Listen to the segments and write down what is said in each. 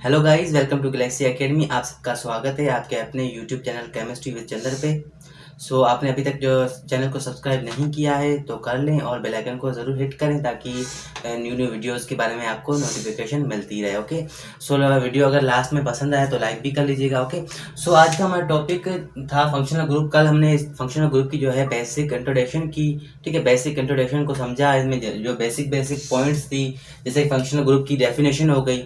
Hello guys, welcome to Galaxy Academy. आप सबका स्वागत है आपके अपने YouTube channel chemistry with Chandar पे। आपने अभी तक जो चैनल को सब्सक्राइब नहीं किया है तो कर लें और बेल आइकन को ज़रूर हिट करें ताकि न्यू न्यू वीडियोस के बारे में आपको नोटिफिकेशन मिलती रहे। ओके, वीडियो अगर लास्ट में पसंद आए तो लाइक भी कर लीजिएगा। ओके, आज का हमारा टॉपिक था फंक्शनल ग्रुप। कल हमने फंक्शनल ग्रुप की जो है बेसिक इंट्रोडक्शन की। ठीक है, बेसिक इंट्रोडक्शन को समझा। इसमें जो बेसिक पॉइंट्स थी, जैसे फंक्शनल ग्रुप की डेफिनेशन हो गई।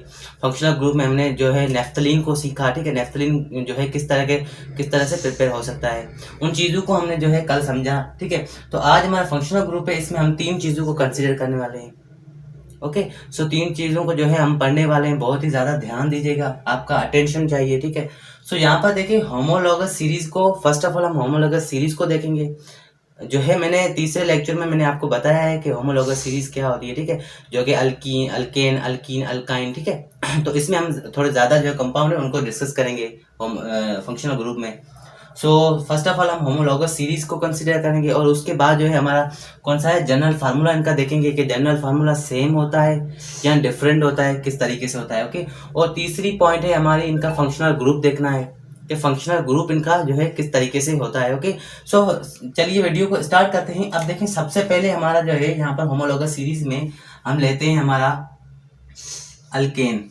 फंक्शनल ग्रुप में हमने जो है नेफ्थलीन को सीखा। ठीक है, नेफ्थलीन जो है किस तरह से प्रिपेयर हो सकता है, उन चीज़ों को हमने जो है कल समझा। ठीक है, तो आज हमारा फंक्शनल ग्रुप है, इसमें हम 3 चीज़ों को कंसिडर करने वाले हैं। ओके, 3 चीज़ों को जो है हम पढ़ने वाले हैं। बहुत ही ज़्यादा ध्यान दीजिएगा, आपका अटेंशन चाहिए। ठीक है, यहाँ पर देखिए होमोलॉगस सीरीज को, फर्स्ट ऑफ ऑल हम होमोलॉगस सीरीज को देखेंगे। जो है मैंने तीसरे लेक्चर में मैंने आपको बताया है कि होमोलॉगस सीरीज क्या होती है। ठीक है, जो कि अल्कीन, अल्केन, अल्कीन, अल्काइन। ठीक है, तो इसमें हम थोड़े ज़्यादा जो कंपाउंड है उनको डिस्कस करेंगे फंक्शनल ग्रुप में। फर्स्ट ऑफ ऑल हम होमोलॉगस सीरीज को कंसीडर करेंगे और उसके बाद जो है हमारा कौन सा है, जनरल फार्मूला इनका देखेंगे कि जनरल फार्मूला सेम होता है या डिफरेंट होता है, किस तरीके से होता है। ओके, और तीसरी पॉइंट है हमारी, इनका फंक्शनल ग्रुप देखना है कि फंक्शनल ग्रुप इनका जो है किस तरीके से होता है। ओके, चलिए वीडियो को स्टार्ट करते हैं। अब देखें, सबसे पहले हमारा जो है यहाँ पर होमोलॉगस सीरीज में हम लेते हैं हमारा अल्केन।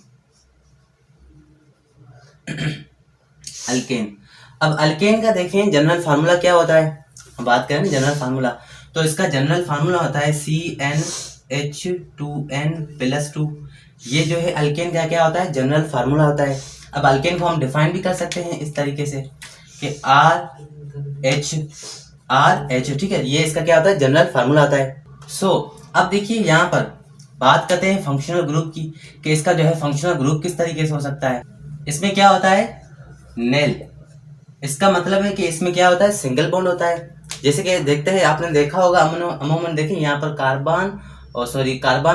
अल्केन, अब अल्केन का देखें जनरल फार्मूला क्या होता है। हम बात करें ना जनरल फार्मूला, तो इसका जनरल फार्मूला होता है CnH2n+2। ये जो है अल्केन का क्या होता है, जनरल फार्मूला होता है। अब अल्केन को हम डिफाइन भी कर सकते हैं इस तरीके से कि RH। ठीक है, ये इसका क्या होता है, जनरल फार्मूला होता है। अब देखिए यहाँ पर बात करते हैं फंक्शनल ग्रुप की कि इसका जो है फंक्शनल ग्रुप किस तरीके से हो सकता है। इसमें क्या होता है, नेल। इसका मतलब है कि इसमें क्या होता है, सिंगल बॉन्ड होता है। जैसे कि देखते हैं, आपने देखा होगा अमूमन देखें यहाँ पर कार्बन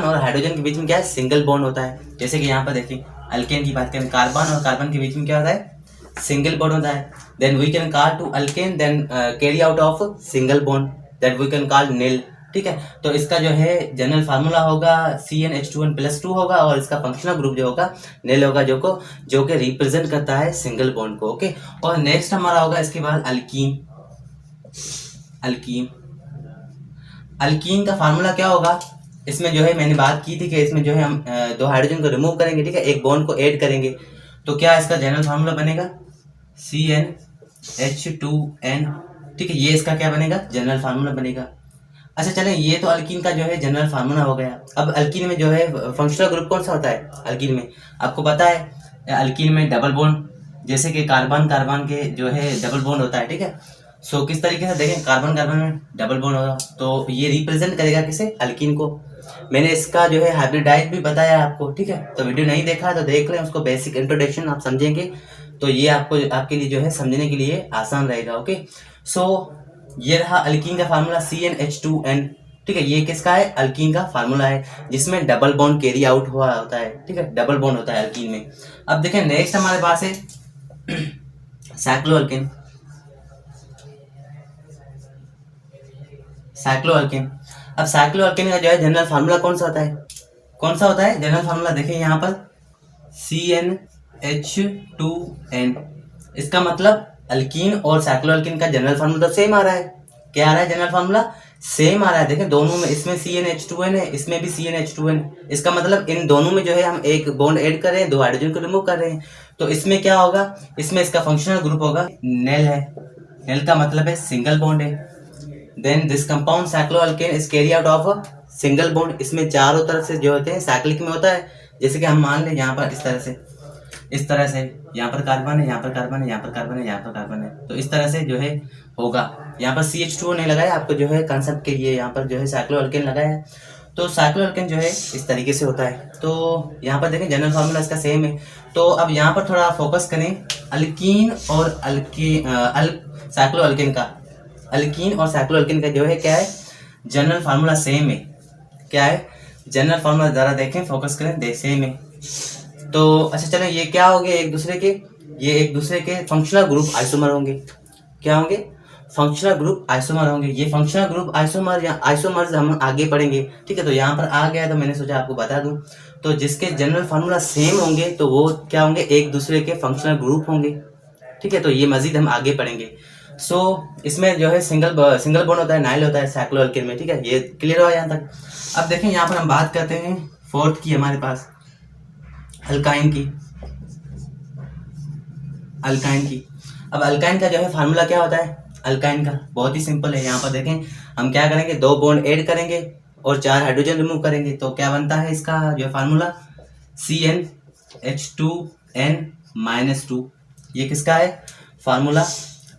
और हाइड्रोजन के बीच में क्या है, सिंगल बॉन्ड होता है। जैसे कि यहाँ पर देखिए अल्केन की बात करें, कार्बन और कार्बन के बीच में क्या होता है, सिंगल बॉन्ड होता है। Then we can call to alkane then carry out of single bond that we can call नील। ठीक है, तो इसका जो है जनरल फार्मूला होगा CnH2n+2 होगा और इसका फंक्शनल ग्रुप जो होगा नील होगा, जो कि रिप्रेजेंट करता है सिंगल बॉन्ड को। ओके, और नेक्स्ट हमारा होगा इसके बाद अल्कीन। अल्कीन अल्कीन का फार्मूला क्या होगा, इसमें जो है मैंने बात की थी कि इसमें जो है हम 2 हाइड्रोजन को रिमूव करेंगे। ठीक है, एक बॉन्ड को ऐड करेंगे, तो क्या इसका जनरल फार्मूला बनेगा, CnH2n। ठीक है, ये इसका क्या बनेगा, जनरल फार्मूला बनेगा। अच्छा चलें, ये तो अल्कीन का जो है जनरल फार्मूला हो गया। अब अल्कीन में जो है फंक्शनल ग्रुप कौन सा होता है, अल्कीन में आपको पता है, अल्कीन में डबल बॉन्ड, जैसे कि कार्बन कार्बन के जो है डबल बॉन्ड होता है। ठीक है, किस तरीके से देखें, कार्बन कार्बन में डबल बॉन्ड होगा तो ये रिप्रेजेंट करेगा किसे, अल्कीन को। मैंने इसका जो है हाइब्रिडाइज भी बताया आपको। ठीक है, तो वीडियो नहीं देखा है तो देख लें, उसको बेसिक इंट्रोडक्शन आप समझेंगे तो ये आपके लिए जो है समझने के लिए आसान रहेगा। ओके, ये रहा अल्कीन का फार्मूला CnH2n। ठीक है, ये किसका है, अल्कीन का फार्मूला है जिसमें डबल बॉन्ड कैरी आउट हुआ होता है। ठीक है, डबल बॉन्ड होता है अल्कीन में। अब देखें नेक्स्ट हमारे पास है साइक्लोअल्केन। अब साइक्लोअल्केन का जो है जनरल फार्मूला कौन सा होता है, जनरल फार्मूला देखें यहाँ पर CnH2n। इसका मतलब अल्कीन और साइक्लोअल्केन का जनरल फार्मूला तो सेम आ रहा है। क्या आ रहा है, जनरल फार्मूला सेम आ रहा है। देखें दोनों में, इसमें CnH2n है, इसमें भी CnH2n। इसका मतलब इन दोनों में जो है हम एक बॉन्ड ऐड कर रहे हैं, 2 हाइड्रोजन को रिमूव कर रहे हैं। तो इसमें क्या होगा, इसमें इसका फंक्शनल ग्रुप होगा नेल है। नेल का मतलब है सिंगल बॉन्ड है। Then this compound cycloalkane is carry out of single bond. इसमें चारों तरफ से जो होते हैं साइक्लिक में होता है। जैसे कि हम मान लें यहाँ पर इस तरह से यहाँ पर कार्बन है, यहाँ पर कार्बन है, यहाँ पर कार्बन है, यहाँ पर कार्बन है, तो इस तरह से जो है होगा। यहाँ पर CH2 नहीं लगाया, आपको जो है कंसेप्ट के लिए यहाँ पर जो है साइक्लोअल्केन लगाया है। तो साइक्लोअल्केन जो है इस तरीके से होता है। तो यहाँ पर देखें जनरल फार्मूला इसका सेम है। तो अब यहाँ पर थोड़ा फोकस करें अल्कीन और साइक्लोअल्केन का। अल्कीन और साइक्लोअल्केन का जो है क्या है, जनरल फार्मूला सेम है। क्या है, जनरल फार्मूला ज़रा देखें, फोकस करें, सेम है। तो अच्छा चलें, ये क्या हो गए, एक दूसरे के फंक्शनल ग्रुप आइसोमर होंगे। क्या होंगे, फंक्शनल ग्रुप आइसोमर होंगे। ये फंक्शनल ग्रुप आइसोमर या आइसोमर्स हम आगे पढ़ेंगे। ठीक है, तो यहाँ पर आ गया तो मैंने सोचा आपको बता दूं। तो जिसके जनरल फार्मूला सेम होंगे तो वो क्या होंगे, एक दूसरे के फंक्शनल ग्रुप होंगे। ठीक है, तो ये मजीद हम आगे पढ़ेंगे। सो इसमें जो है सिंगल बॉन्ड होता है, नाइल होता है साइक्लोएल्केन में। ठीक है, ये क्लियर हुआ यहाँ तक। अब देखें यहाँ पर हम बात करते हैं फोर्थ की, हमारे पास अल्काइन की। अब अल्काइन का जो है फार्मूला क्या होता है, अल्काइन का बहुत ही सिंपल है। यहाँ पर देखें हम क्या करेंगे, 2 बॉन्ड ऐड करेंगे और 4 हाइड्रोजन रिमूव करेंगे, तो क्या बनता है इसका जो फार्मूला, CnH2n-2। ये किसका है फार्मूला,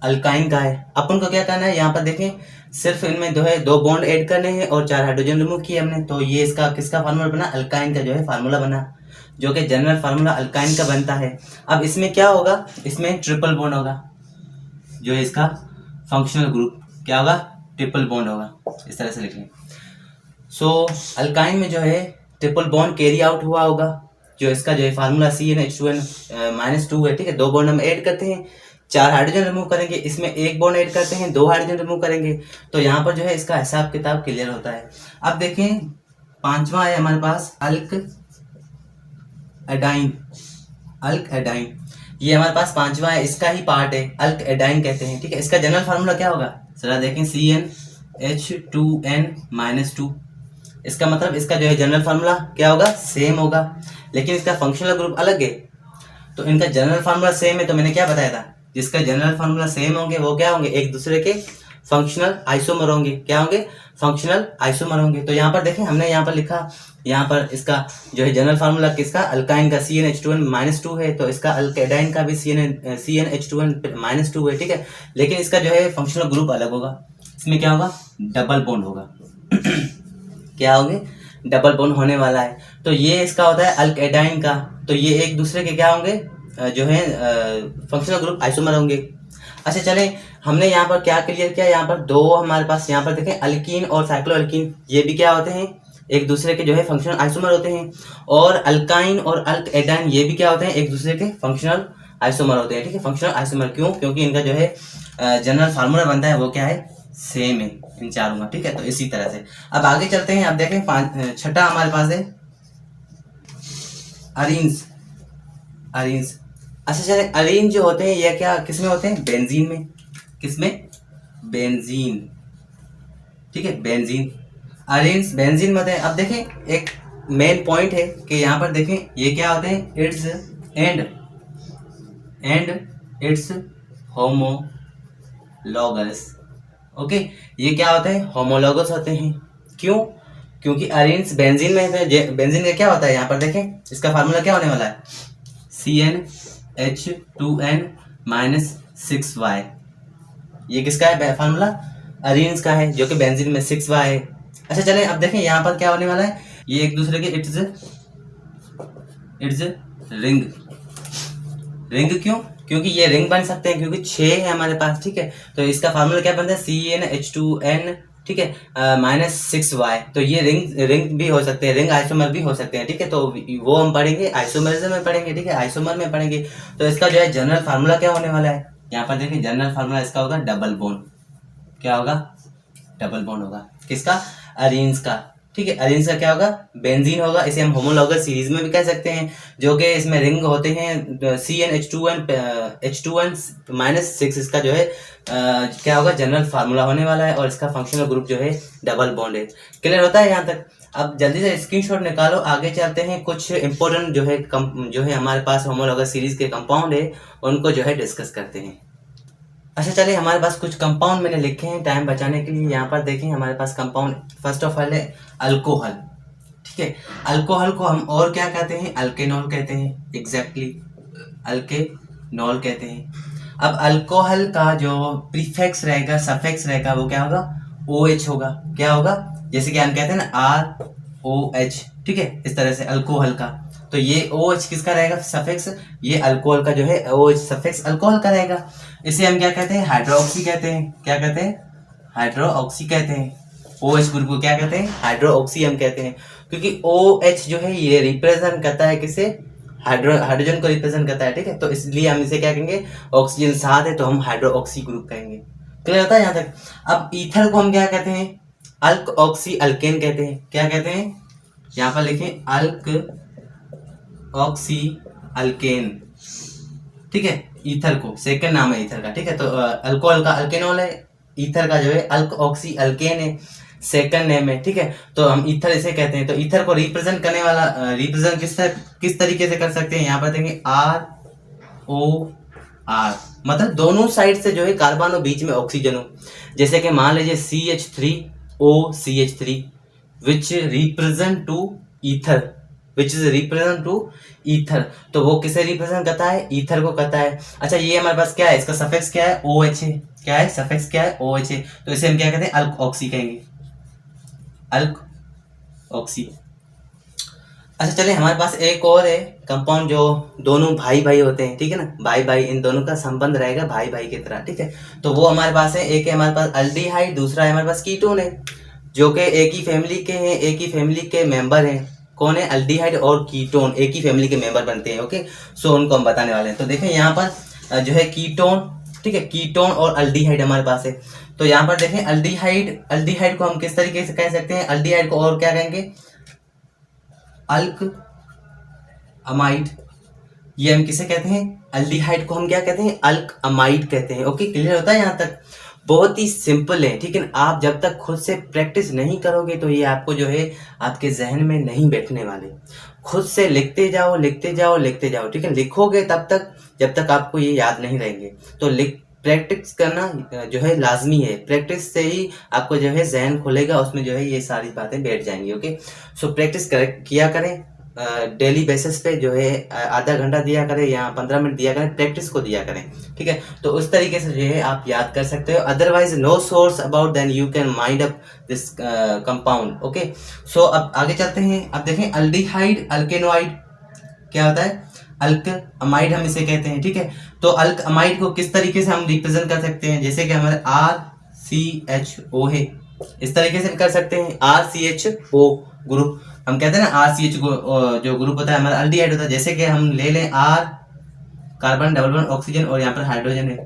अल्काइन का है। अपन को क्या करना है, यहाँ पर देखें सिर्फ इनमें जो है 2 बॉन्ड ऐड करने हैं और 4 हाइड्रोजन रिमूव किए हमने, तो ये इसका किसका फार्मूला बना, अल्काइन का जो है फार्मूला बना, जो कि जनरल फार्मूला अल्काइन का बनता है। अब इसमें क्या होगा, इसमें ट्रिपल बॉन्ड होगा, जो है इसका फंक्शनल ग्रुप क्या होगा, ट्रिपल बॉन्ड होगा। इस तरह से लिख लें। सो अल्काइन में जो है ट्रिपल बॉन्ड कैरी आउट हुआ होगा, जो इसका जो है फार्मूला CnH2n-2 है। ठीक है, 2 बॉन्ड हम ऐड करते हैं, 4 हाइड्रोजन रिमूव करेंगे, इसमें 1 बॉन्ड ऐड करते हैं, 2 हाइड्रोजन रिमूव करेंगे, तो यहाँ पर जो है इसका हिसाब किताब क्लियर होता है। अब देखें 5वां है हमारे पास अल्क एडाइन। ये हमारे पास 5वां है, इसका ही पार्ट है, अल्क एडाइन कहते हैं। ठीक है, इसका जनरल फार्मूला क्या होगा, जरा देखें, CnH2n-2। इसका मतलब इसका जो है जनरल फार्मूला क्या होगा, सेम होगा, लेकिन इसका फंक्शनल ग्रुप अलग है। तो इनका जनरल फार्मूला सेम है, तो मैंने क्या बताया था, जिसका जनरल फार्मूला सेम होंगे वो क्या होंगे, एक दूसरे के फंक्शनल आइसोमर होंगे। क्या होंगे, फंक्शनल आइसोमर होंगे। तो यहाँ पर देखें हमने यहाँ पर लिखा, यहाँ पर इसका जो है जनरल फार्मूला किसका, अल्काइन का CnH2n-2 है, तो इसका अल्केडाइन का भी CnH2n-2 है। ठीक है, लेकिन इसका जो है फंक्शनल ग्रुप अलग होगा, इसमें क्या होगा, डबल बॉन्ड होगा। क्या होंगे, डबल बॉन्ड होने वाला है। तो ये इसका होता है अल्केडाइन का, तो ये एक दूसरे के क्या होंगे, जो है फंक्शनल ग्रुप आइसोमर होंगे। अच्छा चले, हमने यहाँ पर क्या क्लियर किया, यहाँ पर 2 हमारे पास, यहाँ पर देखें अल्कीन और साइक्लोअल्कीन, ये भी क्या होते हैं, एक दूसरे के जो है फंक्शनल आइसोमर होते हैं। और अल्काइन और अल्केडाइन ये भी क्या होते हैं, एक दूसरे के फंक्शनल आइसोमर होते हैं। ठीक है, फंक्शनल आइसोमर क्यों, क्योंकि इनका जो है जनरल फार्मूला बनता है वो क्या है, सेम है इन चारों का। ठीक है, तो इसी तरह से अब आगे चलते हैं। अब देखें 6ठा हमारे पास है अरीन्स। अच्छा चले, अरीन जो होते हैं ये क्या किसमें होते हैं, बेंजीन में। किसमें, बेंजीन। ठीक है, बेंजीन, अरीन्स बेंजीन में होते हैं। अब देखें एक मेन पॉइंट है कि यहाँ पर देखें ये क्या होते हैं, it's and it's homologous. Okay, ये क्या होते हैं, होमोलॉगस होते हैं। क्यों, क्योंकि अरीन्स बेंजीन में है। बेंजीन का क्या होता है, यहाँ पर देखें इसका फार्मूला क्या होने वाला है, CnH2n-6y। ये किसका है फार्मूला, अरीन्स का है, जो कि बेंजीन में 6y है। अच्छा चलें, अब देखें यहाँ पर क्या होने वाला है, ये एक दूसरे के इट्स रिंग क्यों, क्योंकि ये रिंग बन सकते हैं, क्योंकि 6 है हमारे पास। ठीक है, तो इसका फार्मूला क्या बनता है, CnH2n, ठीक है, -6y। तो ये रिंग भी हो सकते हैं, रिंग आइसोमर भी हो सकते हैं। ठीक है, तो वो हम पढ़ेंगे आइसोमरिज्म में पढ़ेंगे। ठीक है, आइसोमर में पढ़ेंगे। तो इसका जो है जनरल फार्मूला क्या होने वाला है, यहाँ पर देखिए जनरल फार्मूला इसका होगा डबल बॉन्ड। क्या होगा, डबल बॉन्ड होगा, किसका, अरीन्स का। ठीक है, अरीन्स का क्या होगा, बेंजीन होगा। इसे हम होमोलॉगस सीरीज में भी कह सकते हैं, जो कि इसमें रिंग होते हैं। CnH2n-6 इसका जो है क्या होगा, जनरल फार्मूला होने वाला है, और इसका फंक्शनल ग्रुप जो है डबल बॉन्ड है। क्लियर होता है यहाँ तक। अब जल्दी से स्क्रीनशॉट निकालो, आगे चलते हैं। कुछ इंपॉर्टेंट जो है हमारे पास होमोलॉगस सीरीज के कंपाउंड है, उनको जो है डिस्कस करते हैं। अच्छा चलिए, हमारे पास कुछ कंपाउंड मैंने लिखे हैं टाइम बचाने के लिए। यहाँ पर देखें हमारे पास कंपाउंड फर्स्ट ऑफ ऑल है अल्कोहल। ठीक है, अल्कोहल को हम और क्या कहते हैं, अल्केनॉल कहते हैं। एग्जैक्टली, अल्केनॉल कहते हैं। अब अल्कोहल का जो प्रीफिक्स रहेगा, सफिक्स रहेगा, वो क्या होगा, OH होगा। क्या होगा, जैसे कि हम कहते हैं ना ROH। ठीक है, इस तरह से अल्कोहल का, तो ये OH किसका रहेगा सफिक्स, ये अल्कोहल का जो है OH सफिक्स अल्कोहल का रहेगा। इसे हम क्या कहते हैं, हाइड्रोक्सी कहते हैं। क्या कहते हैं, हाइड्रोक्सी कहते हैं। OH ग्रुप को क्या कहते हैं, हाइड्रोक्सी हम कहते हैं, क्योंकि OH जो है ये रिप्रेजेंट करता है किसे, हाइड्रोजन को रिप्रेजेंट करता है। ठीक है, तो इसलिए हम इसे क्या कहेंगे, ऑक्सीजन साथ है तो हम हाइड्रोक्सी ग्रुप कहेंगे। क्लियर होता है यहाँ तक। अब ईथर को हम क्या कहते हैं, अल्क ऑक्सी अल्केन कहते हैं। क्या कहते हैं, यहाँ पर लिखें अल्क ऑक्सी अल्केन, ठीक है, ईथर को सेकंड नाम है ईथर का, ठीक है। तो अल्कोहल का अल्केनॉल है, ईथर का जो है ऑक्सी अल्केन है, सेकंड नेम है, ठीक है। तो हम ईथर इसे कहते हैं। तो ईथर को रिप्रेजेंट करने वाला रिप्रेजेंट किस तरीके से कर सकते हैं, यहाँ पर देखेंगे ROR, मतलब दोनों साइड से जो है कार्बन और बीच में ऑक्सीजन हो। जैसे कि मान लीजिए CH3OCH3 which represent to ether, which is represent to ether. तो वो किसे रिप्रेजेंट करता है, ईथर को करता है। अच्छा, ये हमारे पास क्या है, इसका सफिक्स क्या है, OH है। क्या है सफिक्स, क्या है OH है। तो इसे हम क्या कहते हैं, अल्क ऑक्सी कहेंगे, अल्क ऑक्सी। अच्छा चलिए, हमारे पास एक और है कंपाउंड जो दोनों भाई भाई होते हैं, ठीक है ना, भाई भाई, इन दोनों का संबंध रहेगा भाई भाई की तरह, ठीक है। तो वो हमारे पास है, एक है हमारे पास अल्डिहाइड, दूसरा है हमारे पास कीटोन है, जो कि एक ही फैमिली के हैं, एक ही फैमिली के मेंबर हैं। कौन है, अल्डिहाइड और कीटोन एक ही फैमिली के मेंबर बनते हैं, ओके। सो उनको हम बताने वाले हैं। तो देखें यहाँ पर जो है कीटोन, ठीक है, कीटोन और अल्डिहाइड हमारे पास है। तो यहाँ पर देखें अल्डिहाइड को हम किस तरीके से कह सकते हैं, अल्डिहाइड को और क्या कहेंगे, अल्क अमाइड। ये हम किसे कहते हैं, अल्डिहाइड को हम क्या कहते हैं, अल्क अमाइड कहते हैं, ओके। क्लियर होता है यहाँ तक, बहुत ही सिंपल है, ठीक है। आप जब तक खुद से प्रैक्टिस नहीं करोगे तो ये आपको जो है आपके जहन में नहीं बैठने वाले। खुद से लिखते जाओ लिखते जाओ लिखते जाओ, ठीक है। लिखोगे तब तक जब तक आपको ये याद नहीं रहेंगे। तो प्रैक्टिस करना जो है लाजमी है। प्रैक्टिस से ही आपको जो है जहन खुलेगा, उसमें जो है ये सारी बातें बैठ जाएंगी, ओके। सो प्रैक्टिस किया करें डेली बेसिस पे, जो है आधा घंटा दिया करें या 15 मिनट दिया करें, प्रैक्टिस को दिया करें, ठीक है। तो उस तरीके से जो है आप याद कर सकते हो। Otherwise no source about then you can mind up this compound, okay. So अब आगे चलते हैं। अब देखें अल्डिहाइड अल्केनोइड क्या होता है, अल्क अमाइड हम इसे कहते हैं, ठीक है। तो अल्क अमाइड को किस तरीके से हम रिप्रेजेंट कर सकते हैं, जैसे कि हमारे RCHO है, इस तरीके से कर सकते हैं। RCHO ग्रुप हम कहते हैं ना, RCH जो ग्रुप होता है हमारा अल्डिहाइड होता है। जैसे कि हम ले लें R, carbon double bond oxygen और यहाँ पर हाइड्रोजन है,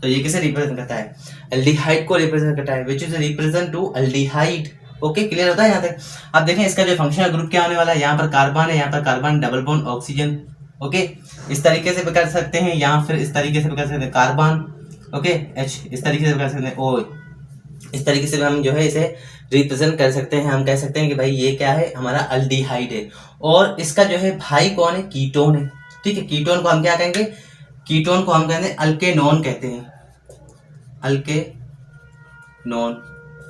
तो ये किसे रिप्रेजेंट करता है, अल्डिहाइड को रिप्रेजेंट करता है, which is represent to aldehyde, okay. Clear होता है यहाँ तक। अब देखें इसका जो फंक्शनल ग्रुप क्या होने वाला है, यहाँ पर कार्बन है, यहाँ पर carbon double bond oxygen, okay. इस तरीके से भी कर सकते हैं, या फिर इस तरीके से भी कर सकते हैं, कार्बन, ओके, H, इस तरीके से भी कर सकते हैं, O, इस तरीके से भी हम जो है इसे रिप्रेजेंट कर सकते हैं। हम कह सकते हैं कि भाई ये क्या है, हमारा अल्डिहाइड है। और इसका जो है भाई कौन है, कीटोन है, ठीक है। कीटोन को हम क्या कहेंगे, कीटोन को हम कहते हैं अल्केनोन कहते हैं, अल्केनोन,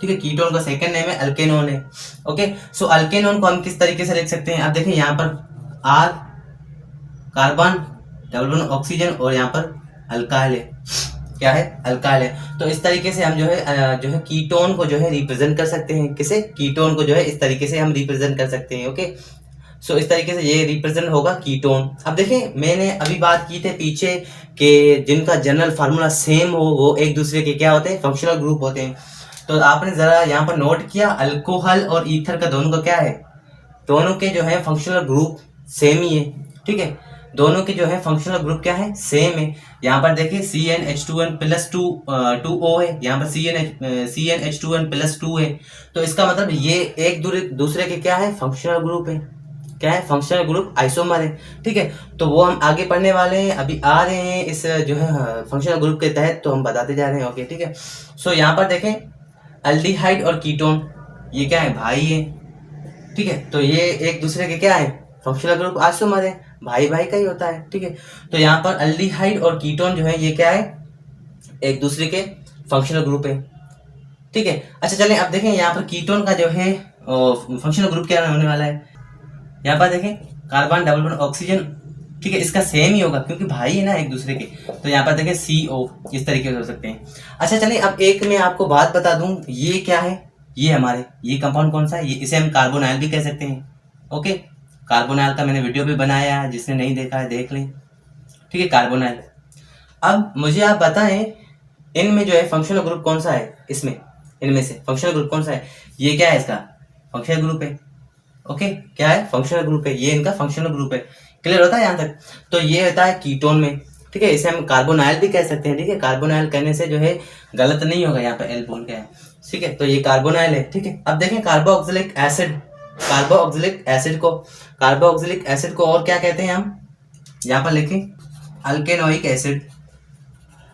ठीक है। कीटोन का सेकंड नेम है अल्केनोन है, ओके। सो अल्केनोन को हम किस तरीके से लिख सकते हैं, आप देखें यहाँ पर R, carbon double bond oxygen और यहाँ पर अल्काइल है, क्या है, अल्काइल है। तो इस तरीके से हम जो है कीटोन को जो है रिप्रेजेंट कर सकते हैं, किसे, कीटोन को जो है इस तरीके से हम रिप्रेजेंट कर सकते हैं, ओके। सो इस तरीके से ये रिप्रेजेंट होगा कीटोन। अब देखें मैंने अभी बात की थे पीछे कि जिनका जनरल फार्मूला सेम हो वो एक दूसरे के क्या होते हैं, फंक्शनल ग्रुप होते हैं। तो आपने जरा यहाँ पर नोट किया, अल्कोहल और ईथर का दोनों का क्या है, दोनों के जो है फंक्शनल ग्रुप सेम ही है, ठीक है। दोनों के जो है फंक्शनल ग्रुप क्या है, सेम है। यहाँ पर देखिए CnH2n+2O है, यहाँ पर CnH2n+2 है। तो इसका मतलब ये एक दूसरे के क्या है, फंक्शनल ग्रुप है, क्या है, फंक्शनल ग्रुप आइसोमर है, ठीक है। तो वो हम आगे पढ़ने वाले हैं, अभी आ रहे हैं इस जो है फंक्शनल ग्रुप के तहत, तो हम बताते जा रहे हैं, ओके, ठीक है। सो यहाँ पर देखें अल्डिहाइड और कीटोन ये क्या है, भाई है, ठीक है। तो ये एक दूसरे के क्या है, फंक्शनल ग्रुप आइसोमर है, भाई भाई का ही होता है, ठीक है। तो यहाँ पर अल्डिहाइड और कीटोन जो है ये क्या है, एक दूसरे के फंक्शनल ग्रुप है, ठीक है। अच्छा चलें अब देखें यहाँ पर कीटोन का जो है फंक्शनल ग्रुप क्या होने वाला है। यहाँ पर देखें कार्बन डबल बॉन्ड ऑक्सीजन, ठीक है, इसका सेम ही होगा क्योंकि भाई है ना एक दूसरे के। तो यहाँ पर देखें CO, इस तरीके से हो सकते हैं। अच्छा चलिए अब एक मैं आपको बात बता दूं, ये क्या है, ये हमारे ये कंपाउंड कौन सा है, ये इसे हम कार्बोनाइल भी कह सकते हैं, ओके। कार्बोनाइल का मैंने वीडियो भी बनाया है, जिसने नहीं देखा है देख लें, ठीक है, कार्बोनाइल। अब मुझे आप बताएं इनमें जो है फंक्शनल ग्रुप कौन सा है, इसमें इनमें से फंक्शनल ग्रुप कौन सा है, ये क्या है, इसका फंक्शनल ग्रुप है, ओके। क्या है, फंक्शनल ग्रुप है, ये इनका फंक्शनल ग्रुप है। क्लियर होता है यहाँ तक। तो ये होता है कीटोन में, ठीक है, इसे हम कार्बोनाइल भी कह सकते हैं, ठीक है। कार्बोनाइल कहने से जो है गलत नहीं होगा, यहाँ पे एल बोल के है, ठीक है। तो ये कार्बोनाइल है, ठीक है। अब देखें कार्बोक्सिलिक एसिड, कार्बोक्सिलिक एसिड को, कार्बोक्सिलिक एसिड को और क्या कहते हैं हम, यहाँ पर लिखें अल्केनोइक एसिड,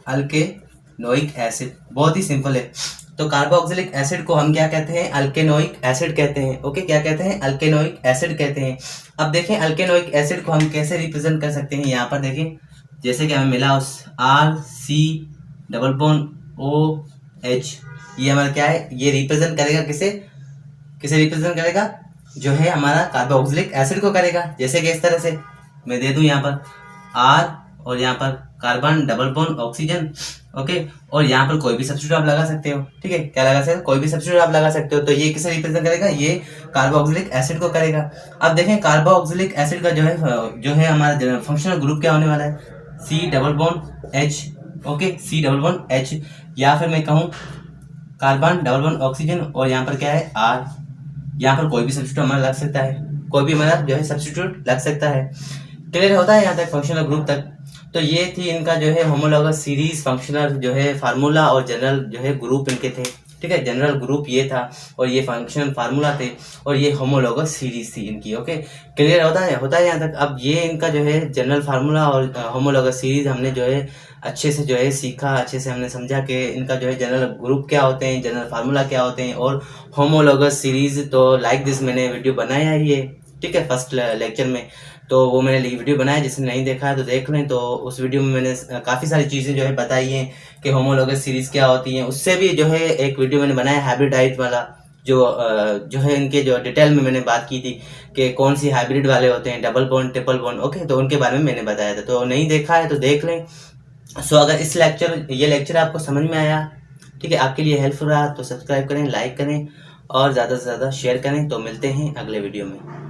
अल्केनोइक एसिड, बहुत ही सिंपल है। तो कार्बोक्सिलिक एसिड को हम क्या कहते हैं, अल्केनोइक एसिड कहते हैं। ओके, क्या कहते हैं, अल्केनोइक एसिड कहते हैं। अब देखें अल्केनोइक एसिड को हम कैसे रिप्रेजेंट कर सकते हैं, यहाँ पर देखें जैसे कि हमें मिला उस RC≡OH, ये हमारा क्या है, ये रिप्रेजेंट करेगा किसे, किसे रिप्रेजेंट करेगा, जो है हमारा कार्बोक्सिलिक एसिड को करेगा। जैसे कि इस तरह से मैं दे दूं यहाँ पर R और यहाँ पर carbon double bond oxygen. Okay, और यहाँ पर कोई भी सब्स्टिट्यूट आप लगा सकते हो, ठीक है, क्या लगा सकते हो, कोई भी सब्स्टिट्यूट आप लगा सकते हो। तो ये किसे रिप्रेजेंट करेगा, ये कार्बोक्सिलिक एसिड को करेगा। अब देखें कार्बोक्सिलिक एसिड का जो है हमारा फंक्शनल ग्रुप क्या होने वाला है, C≡H। ओके, C≡H, या फिर मैं कहूँ कार्बन डबल बॉन्ड ऑक्सीजन और यहाँ पर क्या है R। यहाँ पर कोई भी सब्स्टिट्यूट हमारा लग सकता है, कोई भी हमारा जो है सब्स्टिट्यूट लग सकता है। क्लियर होता है यहाँ तक फंक्शनल ग्रुप तक। तो ये थी इनका जो है होमोलॉगस सीरीज, फंक्शनल जो है फार्मूला और जनरल जो है ग्रुप इनके थे, ठीक है। जनरल ग्रुप ये था और ये फंक्शनल फार्मूला थे और ये होमोलॉगस सीरीज थी इनकी। ओके, क्लियर होता है यहाँ तक। अब ये इनका जो है जनरल फार्मूला और होमोलॉगस सीरीज हमने जो है अच्छे से जो है सीखा, अच्छे से हमने समझा कि इनका जो है जनरल ग्रुप क्या होते हैं, जनरल फार्मूला क्या होते हैं और होमोलॉगस सीरीज। तो लाइक दिस मैंने वीडियो बनाया ही है, ठीक है, फर्स्ट लेक्चर में। तो वो मैंने वीडियो बनाया, जिसने नहीं देखा है तो देख लें। तो उस वीडियो में मैंने काफ़ी सारी चीज़ें जो है बताई हैं कि होमोलॉगस सीरीज क्या होती हैं। उससे भी जो है एक वीडियो मैंने बनाया हाइब्रिडाइज वाला, जो है इनके जो डिटेल में मैंने बात की थी कि कौन सी हाइब्रिड वाले होते हैं, double bond, triple bond. Okay, तो उनके बारे में मैंने बताया था। तो नहीं देखा है तो देख लें। सो अगर ये लेक्चर आपको समझ में आया, ठीक है, आपके लिए हेल्पफुल रहा तो सब्सक्राइब करें, लाइक करें और ज़्यादा से ज़्यादा शेयर करें। तो मिलते हैं अगले वीडियो में।